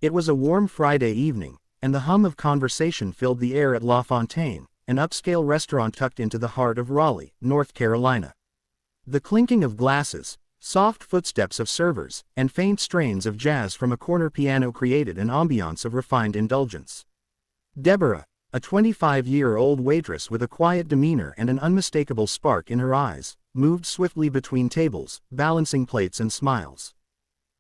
It was a warm Friday evening, and the hum of conversation filled the air at La Fontaine, an upscale restaurant tucked into the heart of Raleigh, North Carolina. The clinking of glasses, soft footsteps of servers, and faint strains of jazz from a corner piano created an ambiance of refined indulgence. Deborah, a 25-year-old waitress with a quiet demeanor and an unmistakable spark in her eyes, moved swiftly between tables, balancing plates and smiles.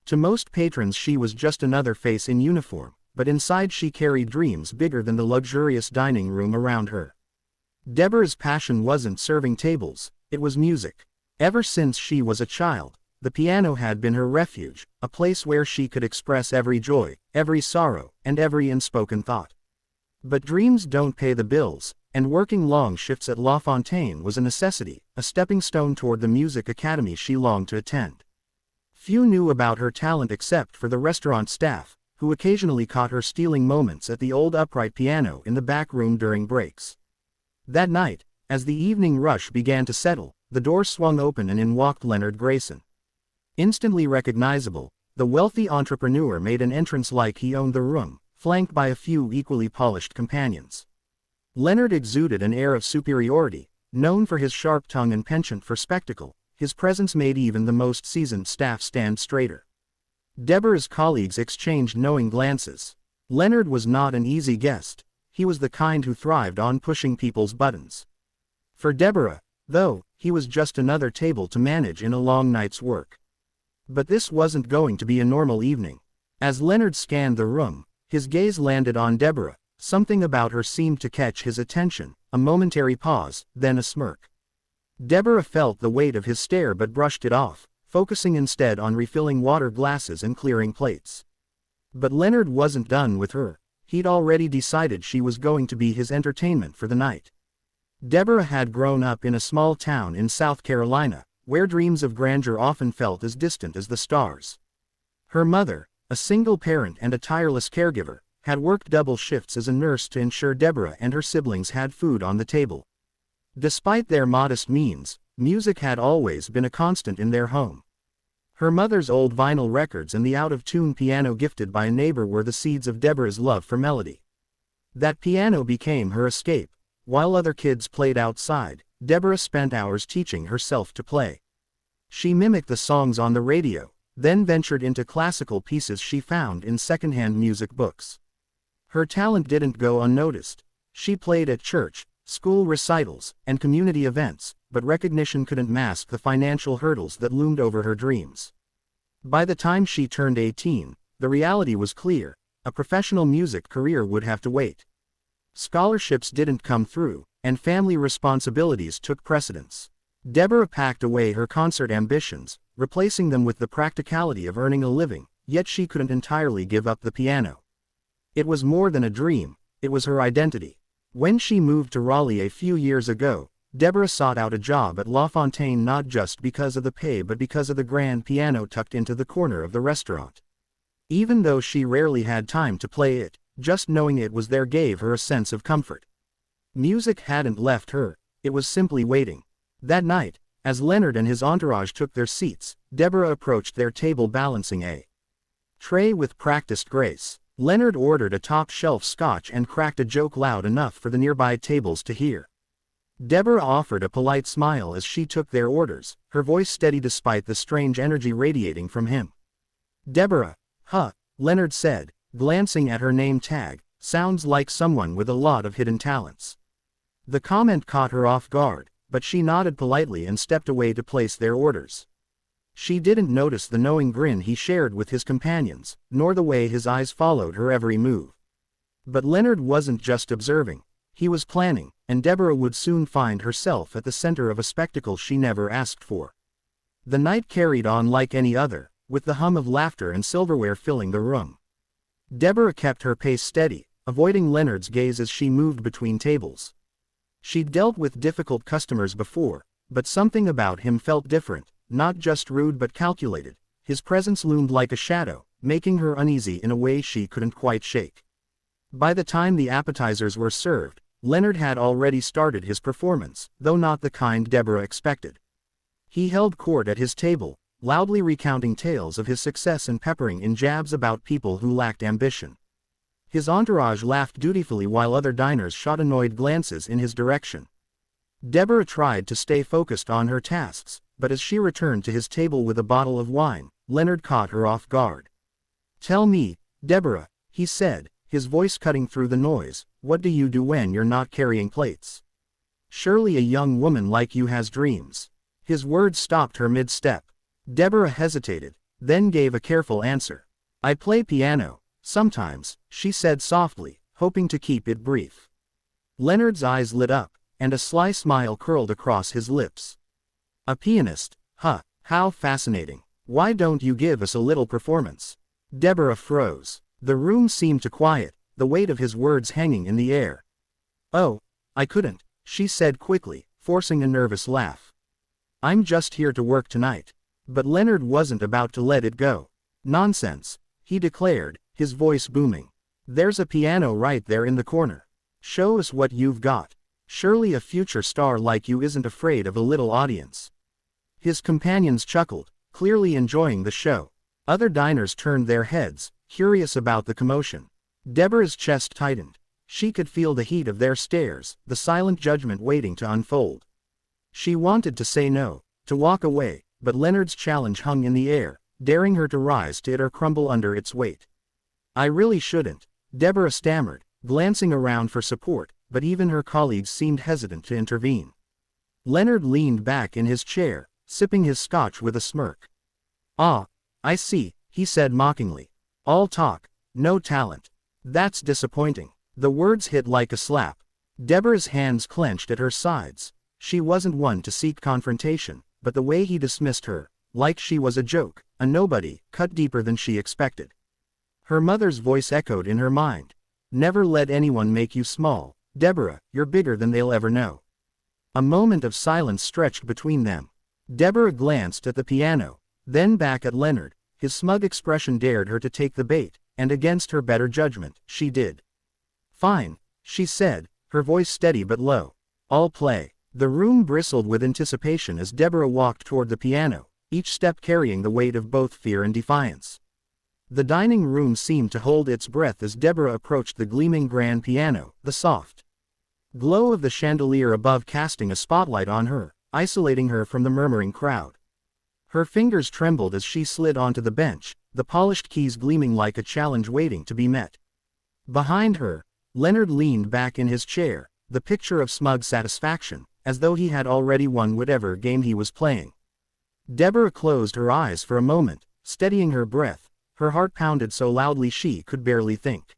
To most patrons she was just another face in uniform, but inside she carried dreams bigger than the luxurious dining room around her. Deborah's passion wasn't serving tables, it was music. Ever since she was a child, the piano had been her refuge, a place where she could express every joy, every sorrow, and every unspoken thought. But dreams don't pay the bills, and working long shifts at La Fontaine was a necessity, a stepping stone toward the music academy she longed to attend. Few knew about her talent except for the restaurant staff, who occasionally caught her stealing moments at the old upright piano in the back room during breaks. That night, as the evening rush began to settle, the door swung open and in walked Leonard Grayson. Instantly recognizable, the wealthy entrepreneur made an entrance like he owned the room, flanked by a few equally polished companions. Leonard exuded an air of superiority, known for his sharp tongue and penchant for spectacle. His presence made even the most seasoned staff stand straighter. Deborah's colleagues exchanged knowing glances. Leonard was not an easy guest. He was the kind who thrived on pushing people's buttons. For Deborah, though, he was just another table to manage in a long night's work. But this wasn't going to be a normal evening. As Leonard scanned the room, his gaze landed on Deborah. Something about her seemed to catch his attention, a momentary pause, then a smirk. Deborah felt the weight of his stare but brushed it off, focusing instead on refilling water glasses and clearing plates. But Leonard wasn't done with her. He'd already decided she was going to be his entertainment for the night. Deborah had grown up in a small town in South Carolina, where dreams of grandeur often felt as distant as the stars. Her mother, a single parent and a tireless caregiver, had worked double shifts as a nurse to ensure Deborah and her siblings had food on the table. Despite their modest means, music had always been a constant in their home. Her mother's old vinyl records and the out-of-tune piano gifted by a neighbor were the seeds of Deborah's love for melody. That piano became her escape. While other kids played outside, Deborah spent hours teaching herself to play. She mimicked the songs on the radio, then ventured into classical pieces she found in secondhand music books. Her talent didn't go unnoticed. She played at church, school recitals, and community events, but recognition couldn't mask the financial hurdles that loomed over her dreams. By the time she turned 18, the reality was clear: a professional music career would have to wait. Scholarships didn't come through, and family responsibilities took precedence. Deborah packed away her concert ambitions, replacing them with the practicality of earning a living, yet she couldn't entirely give up the piano. It was more than a dream, it was her identity. When she moved to Raleigh a few years ago, Deborah sought out a job at La Fontaine not just because of the pay but because of the grand piano tucked into the corner of the restaurant. Even though she rarely had time to play it, just knowing it was there gave her a sense of comfort. Music hadn't left her, it was simply waiting. That night, as Leonard and his entourage took their seats, Deborah approached their table balancing a tray with practiced grace. Leonard ordered a top-shelf scotch and cracked a joke loud enough for the nearby tables to hear. Deborah offered a polite smile as she took their orders, her voice steady despite the strange energy radiating from him. "Deborah, huh," Leonard said, glancing at her name tag, "sounds like someone with a lot of hidden talents." The comment caught her off guard, but she nodded politely and stepped away to place their orders. She didn't notice the knowing grin he shared with his companions, nor the way his eyes followed her every move. But Leonard wasn't just observing, he was planning, and Deborah would soon find herself at the center of a spectacle she never asked for. The night carried on like any other, with the hum of laughter and silverware filling the room. Deborah kept her pace steady, avoiding Leonard's gaze as she moved between tables. She'd dealt with difficult customers before, but something about him felt different. Not just rude but calculated. His presence loomed like a shadow, making her uneasy in a way she couldn't quite shake. By the time the appetizers were served, Leonard had already started his performance, though not the kind Deborah expected. He held court at his table, loudly recounting tales of his success and peppering in jabs about people who lacked ambition. His entourage laughed dutifully while other diners shot annoyed glances in his direction. Deborah tried to stay focused on her tasks, but as she returned to his table with a bottle of wine, Leonard caught her off guard. "Tell me, Deborah," he said, his voice cutting through the noise, "what do you do when you're not carrying plates? Surely a young woman like you has dreams." His words stopped her mid-step. Deborah hesitated, then gave a careful answer. "I play piano, sometimes," she said softly, hoping to keep it brief. Leonard's eyes lit up, and a sly smile curled across his lips. "A pianist, huh, how fascinating. Why don't you give us a little performance?" Deborah froze. The room seemed to quiet, the weight of his words hanging in the air. "Oh, I couldn't," she said quickly, forcing a nervous laugh. "I'm just here to work tonight." But Leonard wasn't about to let it go. "Nonsense," he declared, his voice booming. "There's a piano right there in the corner. Show us what you've got. Surely a future star like you isn't afraid of a little audience." His companions chuckled, clearly enjoying the show. Other diners turned their heads, curious about the commotion. Deborah's chest tightened. She could feel the heat of their stares, the silent judgment waiting to unfold. She wanted to say no, to walk away, but Leonard's challenge hung in the air, daring her to rise to it or crumble under its weight. "I really shouldn't," Deborah stammered, glancing around for support, but even her colleagues seemed hesitant to intervene. Leonard leaned back in his chair, sipping his scotch with a smirk. "Ah, I see," he said mockingly. "All talk, no talent. That's disappointing." The words hit like a slap. Deborah's hands clenched at her sides. She wasn't one to seek confrontation, but the way he dismissed her, like she was a joke, a nobody, cut deeper than she expected. Her mother's voice echoed in her mind. "Never let anyone make you small, Deborah, you're bigger than they'll ever know." A moment of silence stretched between them. Deborah glanced at the piano, then back at Leonard. His smug expression dared her to take the bait, and against her better judgment, she did. "Fine," she said, her voice steady but low. "I'll play." The room bristled with anticipation as Deborah walked toward the piano, each step carrying the weight of both fear and defiance. The dining room seemed to hold its breath as Deborah approached the gleaming grand piano, the soft glow of the chandelier above casting a spotlight on her, isolating her from the murmuring crowd. Her fingers trembled as she slid onto the bench, the polished keys gleaming like a challenge waiting to be met. Behind her, Leonard leaned back in his chair, the picture of smug satisfaction, as though he had already won whatever game he was playing. Deborah closed her eyes for a moment, steadying her breath. Her heart pounded so loudly she could barely think.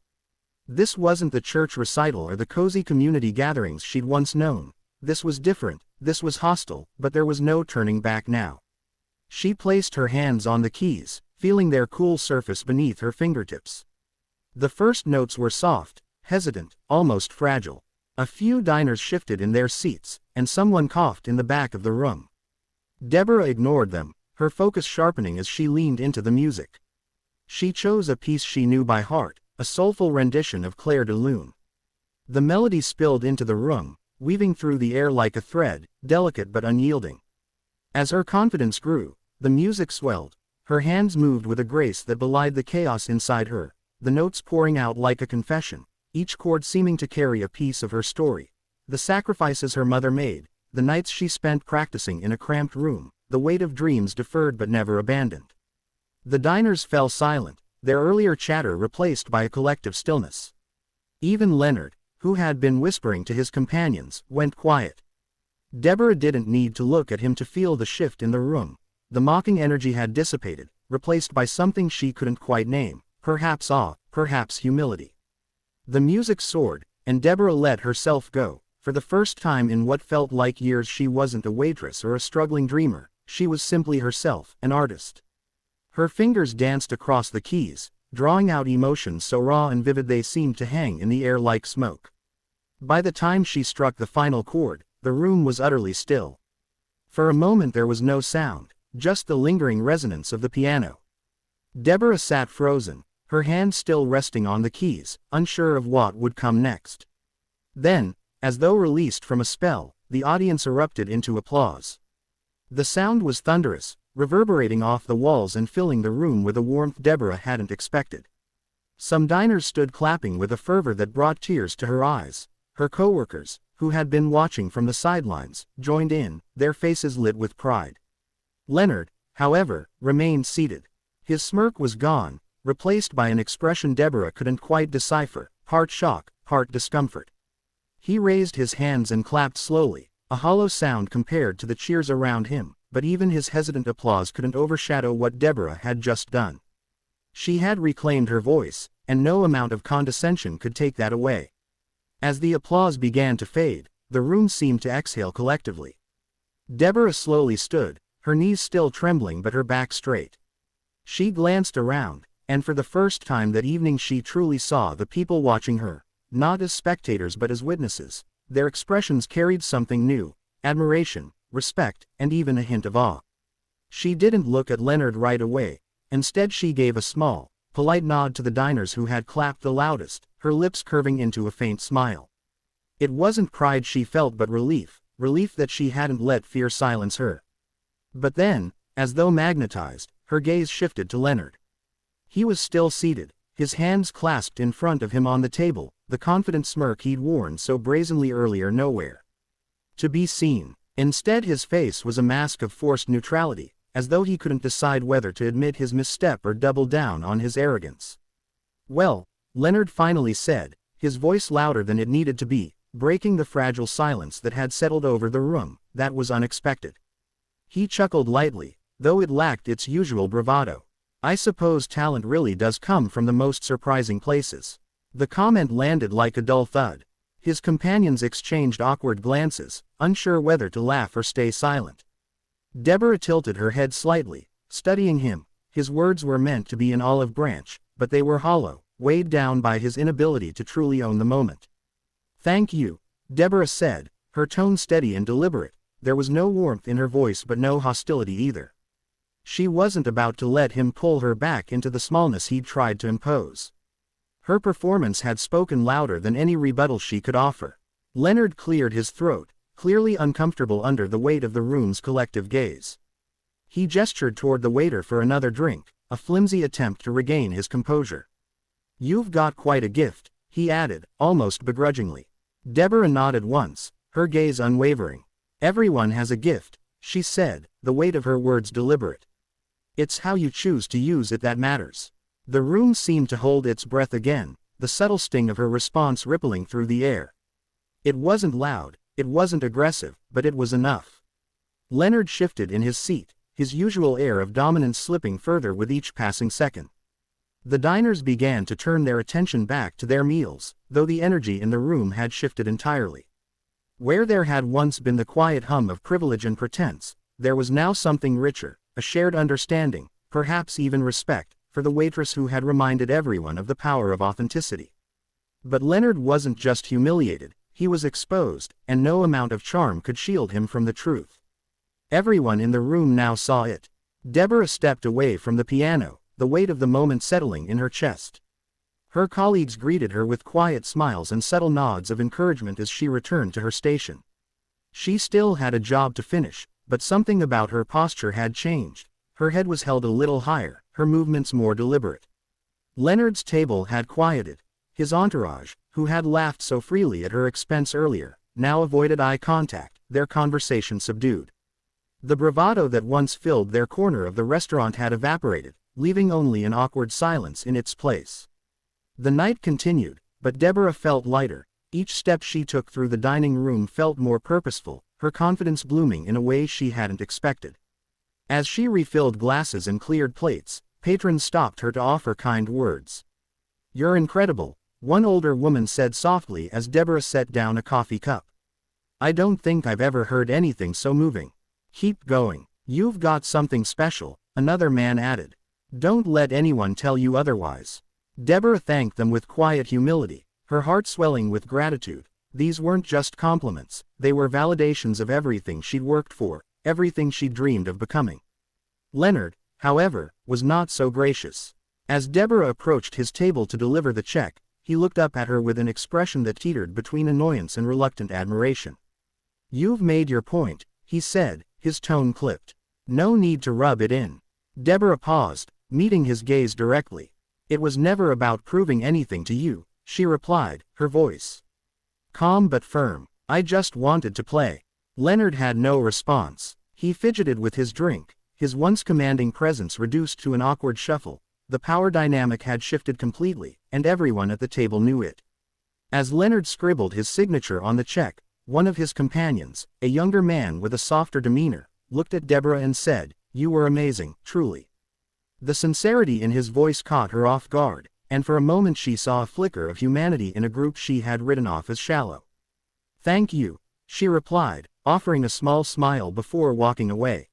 This wasn't the church recital or the cozy community gatherings she'd once known. This was different, this was hostile, but there was no turning back now. She placed her hands on the keys, feeling their cool surface beneath her fingertips. The first notes were soft, hesitant, almost fragile. A few diners shifted in their seats, and someone coughed in the back of the room. Deborah ignored them, her focus sharpening as she leaned into the music. She chose a piece she knew by heart, a soulful rendition of Clair de Lune. The melody spilled into the room, weaving through the air like a thread, delicate but unyielding. As her confidence grew, the music swelled. Her hands moved with a grace that belied the chaos inside her, the notes pouring out like a confession, each chord seeming to carry a piece of her story. The sacrifices her mother made, the nights she spent practicing in a cramped room, the weight of dreams deferred but never abandoned. The diners fell silent, their earlier chatter replaced by a collective stillness. Even Leonard, who had been whispering to his companions, went quiet. Deborah didn't need to look at him to feel the shift in the room. The mocking energy had dissipated, replaced by something she couldn't quite name, perhaps awe, perhaps humility. The music soared, and Deborah let herself go. For the first time in what felt like years she wasn't a waitress or a struggling dreamer, she was simply herself, an artist. Her fingers danced across the keys, drawing out emotions so raw and vivid they seemed to hang in the air like smoke. By the time she struck the final chord, the room was utterly still. For a moment there was no sound, just the lingering resonance of the piano. Deborah sat frozen, her hand still resting on the keys, unsure of what would come next. Then, as though released from a spell, the audience erupted into applause. The sound was thunderous, reverberating off the walls and filling the room with a warmth Deborah hadn't expected. Some diners stood clapping with a fervor that brought tears to her eyes. Her coworkers, who had been watching from the sidelines, joined in, their faces lit with pride. Leonard, however, remained seated. His smirk was gone, replaced by an expression Deborah couldn't quite decipher, part shock, part discomfort. He raised his hands and clapped slowly, a hollow sound compared to the cheers around him, but even his hesitant applause couldn't overshadow what Deborah had just done. She had reclaimed her voice, and no amount of condescension could take that away. As the applause began to fade, the room seemed to exhale collectively. Deborah slowly stood, her knees still trembling but her back straight. She glanced around, and for the first time that evening she truly saw the people watching her, not as spectators but as witnesses. Their expressions carried something new: admiration, respect, and even a hint of awe. She didn't look at Leonard right away. Instead she gave a small, polite nod to the diners who had clapped the loudest, her lips curving into a faint smile. It wasn't pride she felt but relief that she hadn't let fear silence her. But then, as though magnetized, her gaze shifted to Leonard. He was still seated, his hands clasped in front of him on the table, the confident smirk he'd worn so brazenly earlier nowhere to be seen. Instead his face was a mask of forced neutrality, as though he couldn't decide whether to admit his misstep or double down on his arrogance. "Well," Leonard finally said, his voice louder than it needed to be, breaking the fragile silence that had settled over the room. "That was unexpected." He chuckled lightly, though it lacked its usual bravado. "I suppose talent really does come from the most surprising places." The comment landed like a dull thud. His companions exchanged awkward glances, unsure whether to laugh or stay silent. Deborah tilted her head slightly, studying him. His words were meant to be an olive branch, but they were hollow, weighed down by his inability to truly own the moment. "Thank you," Deborah said, her tone steady and deliberate. There was no warmth in her voice but no hostility either. She wasn't about to let him pull her back into the smallness he'd tried to impose. Her performance had spoken louder than any rebuttal she could offer. Leonard cleared his throat, clearly uncomfortable under the weight of the room's collective gaze. He gestured toward the waiter for another drink, a flimsy attempt to regain his composure. "You've got quite a gift," he added, almost begrudgingly. Deborah nodded once, her gaze unwavering. "Everyone has a gift," she said, the weight of her words deliberate. "It's how you choose to use it that matters." The room seemed to hold its breath again, the subtle sting of her response rippling through the air. It wasn't loud, it wasn't aggressive, but it was enough. Leonard shifted in his seat, his usual air of dominance slipping further with each passing second. The diners began to turn their attention back to their meals, though the energy in the room had shifted entirely. Where there had once been the quiet hum of privilege and pretense, there was now something richer, a shared understanding, perhaps even respect, for the waitress who had reminded everyone of the power of authenticity. But Leonard wasn't just humiliated, he was exposed, and no amount of charm could shield him from the truth. Everyone in the room now saw it. Deborah stepped away from the piano, the weight of the moment settling in her chest. Her colleagues greeted her with quiet smiles and subtle nods of encouragement as she returned to her station. She still had a job to finish, but something about her posture had changed. Her head was held a little higher, her movements more deliberate. Leonard's table had quieted. His entourage, who had laughed so freely at her expense earlier, now avoided eye contact, their conversation subdued. The bravado that once filled their corner of the restaurant had evaporated, leaving only an awkward silence in its place. The night continued, but Deborah felt lighter. Each step she took through the dining room felt more purposeful, her confidence blooming in a way she hadn't expected. As she refilled glasses and cleared plates, patrons stopped her to offer kind words. "You're incredible," one older woman said softly as Deborah set down a coffee cup. "I don't think I've ever heard anything so moving." "Keep going. You've got something special," another man added. "Don't let anyone tell you otherwise." Deborah thanked them with quiet humility, her heart swelling with gratitude. These weren't just compliments, they were validations of everything she'd worked for, everything she'd dreamed of becoming. Leonard, however, was not so gracious. As Deborah approached his table to deliver the check, he looked up at her with an expression that teetered between annoyance and reluctant admiration. "You've made your point," he said, his tone clipped. No need to rub it in. Deborah paused, meeting his gaze directly. It was never about proving anything to you, she replied, her voice calm but firm. I just wanted to play. Leonard had no response. He fidgeted with his drink, his once commanding presence reduced to an awkward shuffle. The power dynamic had shifted completely, and everyone at the table knew it. As Leonard scribbled his signature on the check, one of his companions, a younger man with a softer demeanor, looked at Deborah and said, "You were amazing, truly." The sincerity in his voice caught her off guard, and for a moment she saw a flicker of humanity in a group she had written off as shallow. "Thank you," she replied, offering a small smile before walking away.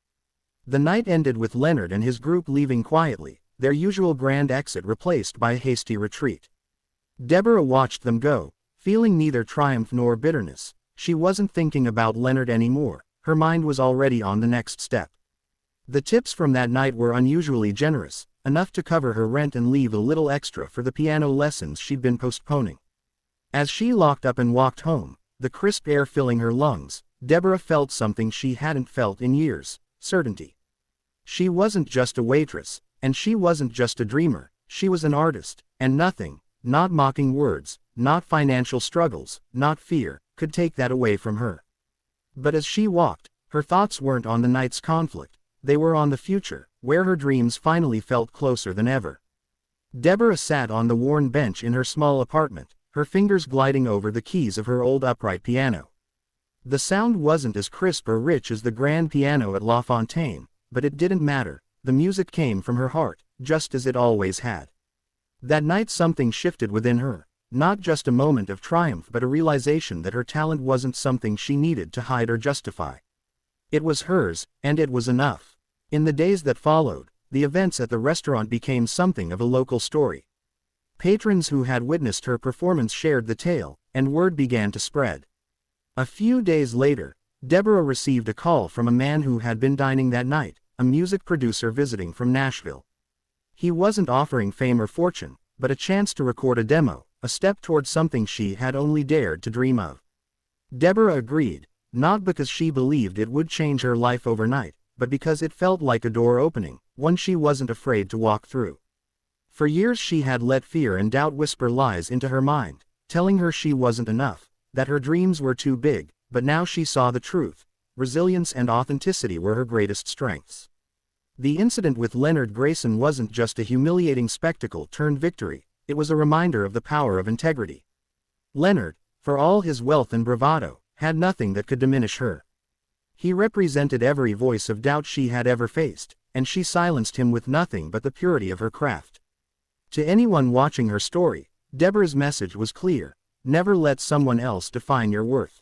The night ended with Leonard and his group leaving quietly, their usual grand exit replaced by a hasty retreat. Deborah watched them go, feeling neither triumph nor bitterness. She wasn't thinking about Leonard anymore, her mind was already on the next step. The tips from that night were unusually generous, enough to cover her rent and leave a little extra for the piano lessons she'd been postponing. As she locked up and walked home, the crisp air filling her lungs, Deborah felt something she hadn't felt in years: certainty. She wasn't just a waitress, and she wasn't just a dreamer, she was an artist, and nothing, not mocking words, not financial struggles, not fear, could take that away from her. But as she walked, her thoughts weren't on the night's conflict, they were on the future, where her dreams finally felt closer than ever. Deborah sat on the worn bench in her small apartment, her fingers gliding over the keys of her old upright piano. The sound wasn't as crisp or rich as the grand piano at La Fontaine, but it didn't matter, the music came from her heart, just as it always had. That night something shifted within her, not just a moment of triumph but a realization that her talent wasn't something she needed to hide or justify. It was hers, and it was enough. In the days that followed, the events at the restaurant became something of a local story. Patrons who had witnessed her performance shared the tale, and word began to spread. A few days later, Deborah received a call from a man who had been dining that night, a music producer visiting from Nashville. He wasn't offering fame or fortune, but a chance to record a demo, a step towards something she had only dared to dream of. Deborah agreed, not because she believed it would change her life overnight, but because it felt like a door opening, one she wasn't afraid to walk through. For years she had let fear and doubt whisper lies into her mind, telling her she wasn't enough, that her dreams were too big, but now she saw the truth. Resilience and authenticity were her greatest strengths. The incident with Leonard Grayson wasn't just a humiliating spectacle turned victory, it was a reminder of the power of integrity. Leonard, for all his wealth and bravado, had nothing that could diminish her. He represented every voice of doubt she had ever faced, and she silenced him with nothing but the purity of her craft. To anyone watching her story, Deborah's message was clear: never let someone else define your worth.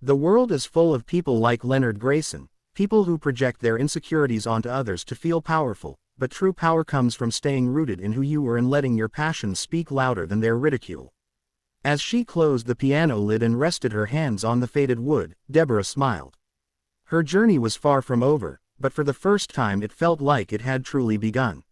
The world is full of people like Leonard Grayson, people who project their insecurities onto others to feel powerful, but true power comes from staying rooted in who you are and letting your passions speak louder than their ridicule. As she closed the piano lid and rested her hands on the faded wood, Deborah smiled. Her journey was far from over, but for the first time it felt like it had truly begun.